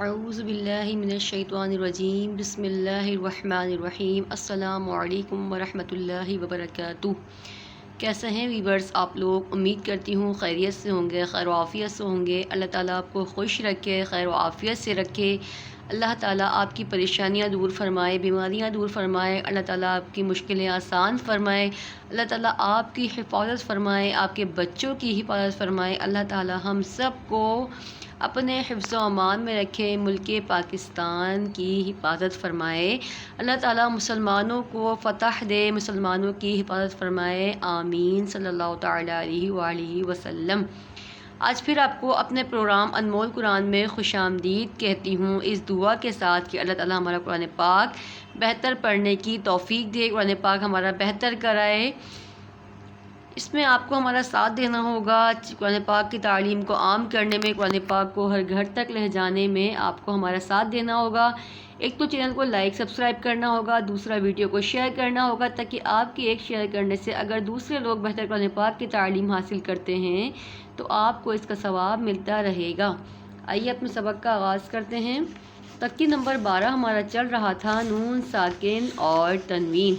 اعوذ باللہ من الشیطان الرجیم بسم اللہ الرحمن الرحیم السلام علیکم ورحمۃ اللہ وبرکاتہ۔ کیسے ہیں ویورز آپ لوگ؟ امید کرتی ہوں خیریت سے ہوں گے، خیر و عافیت سے ہوں گے۔ اللہ تعالیٰ آپ کو خوش رکھے، خیر و عافیت سے رکھے۔ اللہ تعالیٰ آپ کی پریشانیاں دور فرمائے، بیماریاں دور فرمائے۔ اللہ تعالیٰ آپ کی مشکلیں آسان فرمائے۔ اللہ تعالیٰ آپ کی حفاظت فرمائے، آپ کے بچوں کی حفاظت فرمائے۔ اللہ تعالیٰ ہم سب کو اپنے حفظ و امان میں رکھے، ملک پاکستان کی حفاظت فرمائے۔ اللہ تعالیٰ مسلمانوں کو فتح دے، مسلمانوں کی حفاظت فرمائے، آمین صلی اللہ تعالیٰ علیہ وآلہ وسلم۔ آج پھر آپ کو اپنے پروگرام انمول قرآن میں خوش آمدید کہتی ہوں، اس دعا کے ساتھ کہ اللہ تعالیٰ ہمارا قرآن پاک بہتر پڑھنے کی توفیق دے، قرآن پاک ہمارا بہتر کرائے۔ اس میں آپ کو ہمارا ساتھ دینا ہوگا، قرآن پاک کی تعلیم کو عام کرنے میں، قرآن پاک کو ہر گھر تک لے جانے میں آپ کو ہمارا ساتھ دینا ہوگا۔ ایک تو چینل کو لائک سبسکرائب کرنا ہوگا، دوسرا ویڈیو کو شیئر کرنا ہوگا، تاکہ آپ کے ایک شیئر کرنے سے اگر دوسرے لوگ بہتر قرآن پاک کی تعلیم حاصل کرتے ہیں تو آپ کو اس کا ثواب ملتا رہے گا۔ آئیے اپنے سبق کا آغاز کرتے ہیں۔ تکی نمبر 12 ہمارا چل رہا تھا نون ساکن اور تنوین۔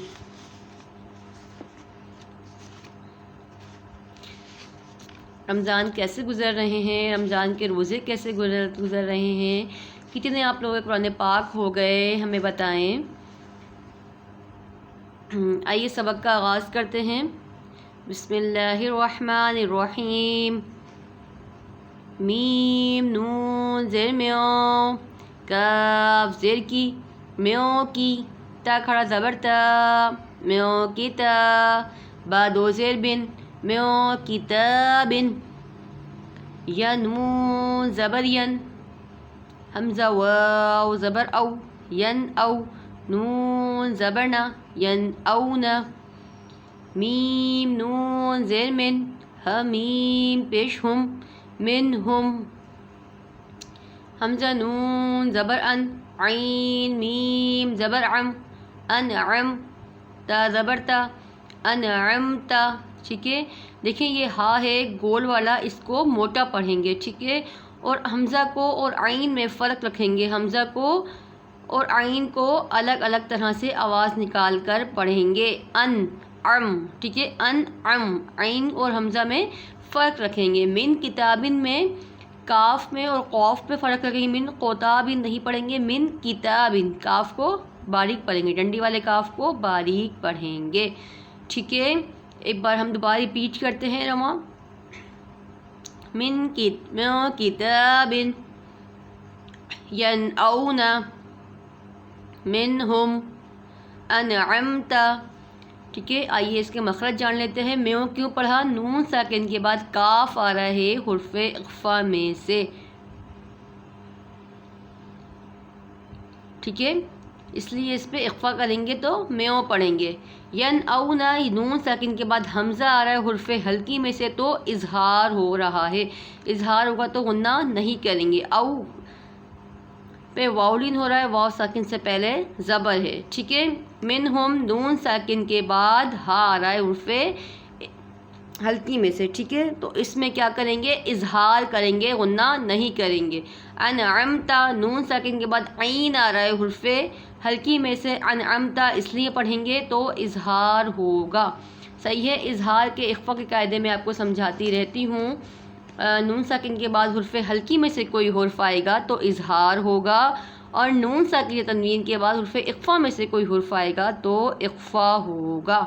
رمضان کیسے گزر رہے ہیں، رمضان کے روزے کیسے گزر رہے ہیں، کتنے آپ لوگ قرآن پاک ہو گئے، ہمیں بتائیں۔ آئیے سبق کا آغاز کرتے ہیں۔ بسم اللہ الرحمن الرحیم۔ میم نون زیر میو، کاف زیر کی، میو کی، تا کھڑا زبر تا، میو کی تا، با دو زیر بن، میو کتابن، یا نون زبر ین، حمزہ واو زبر او، ین او، نون زبرنا، ین اونا، میم نون زیر من، حمیم پیش ہم، من ہم، حمزہ نون زبر ان، عین میم زبر عم، انعم، تا زبر تا، انعمتا۔ ٹھیک ہے، دیکھیں یہ ہا ہے گول والا، اس کو موٹا پڑھیں گے، ٹھیک ہے، اور حمزہ کو اور عین میں فرق رکھیں گے، حمزہ کو اور عین کو الگ الگ طرح سے آواز نکال کر پڑھیں گے۔ ان عم، ٹھیک ہے، ان عم، عین اور حمزہ میں فرق رکھیں گے۔ من کتابن میں کاف میں اور قوف پہ فرق رکھیں گے، من قوتابن نہیں پڑھیں گے، من کتابن، کاف کو باریک پڑھیں گے، ڈنڈی والے کاف کو باریک پڑھیں گے، ٹھیک ہے۔ ایک بار ہم دوبارہ ریپیٹ کرتے ہیں رواں۔ من کتاب ینعون منہم انعمت۔ ٹھیک ہے، آئیے اس کے مخرج جان لیتے ہیں۔ میوں کیوں پڑھا؟ نون ساکن کے بعد کاف آ رہا ہے حرف اخفا میں سے، ٹھیک ہے، اس لیے اس پہ اخفا کریں گے تو میوں پڑھیں گے۔ ین او نا، نون ساکن کے بعد حمزہ آ رہا ہے حرف ہلکی میں سے تو اظہار ہو رہا ہے، اظہار ہوگا تو غنہ نہیں کریں گے۔ او پہ واؤلین ہو رہا ہے، واو ساکن سے پہلے زبر ہے، ٹھیک ہے۔ منہم نون ساکن کے بعد ہا آ رہا ہے حرف ہلکی میں سے، ٹھیک ہے، تو اس میں کیا کریں گے؟ اظہار کریں گے، غنہ نہیں کریں گے۔ انعمتا، نون ساکن کے بعد عین آ رہا ہے حرف ہلکی میں سے، انعمتا اس لیے پڑھیں گے تو اظہار ہوگا، صحیح ہے۔ اظہار کے اخفا کے قاعدے میں آپ کو سمجھاتی رہتی ہوں۔ نون ساکن کے بعد حرف ہلکی میں سے کوئی حرف آئے گا تو اظہار ہوگا، اور نون ساکن یا تنوین کے بعد حرف اخفا میں سے کوئی حرف آئے گا تو اخفا ہوگا،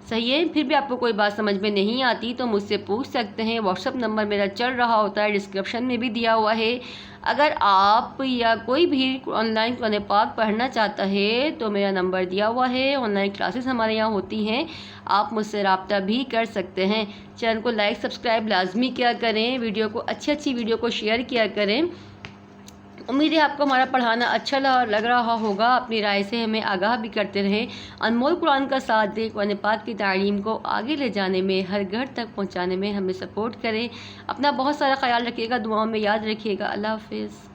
صحیح ہے۔ پھر بھی آپ کو کوئی بات سمجھ میں نہیں آتی تو مجھ سے پوچھ سکتے ہیں، واٹس ایپ نمبر میرا چل رہا ہوتا ہے، ڈسکرپشن میں بھی دیا ہوا ہے۔ اگر آپ یا کوئی بھی آن لائن قرآن پاک پڑھنا چاہتا ہے تو میرا نمبر دیا ہوا ہے، آن لائن کلاسز ہمارے یہاں ہوتی ہیں، آپ مجھ سے رابطہ بھی کر سکتے ہیں۔ چینل کو لائک سبسکرائب لازمی کیا کریں، ویڈیو کو اچھی ویڈیو کو شیئر کیا کریں۔ امید ہے آپ کو ہمارا پڑھانا اچھا لگ رہا ہوگا، اپنی رائے سے ہمیں آگاہ بھی کرتے رہیں۔ انمول قرآن کا ساتھ دیں، قرآن پاک کی تعلیم کو آگے لے جانے میں، ہر گھر تک پہنچانے میں ہمیں سپورٹ کریں۔ اپنا بہت سارا خیال رکھیے گا، دعاؤں میں یاد رکھیے گا۔ اللہ حافظ۔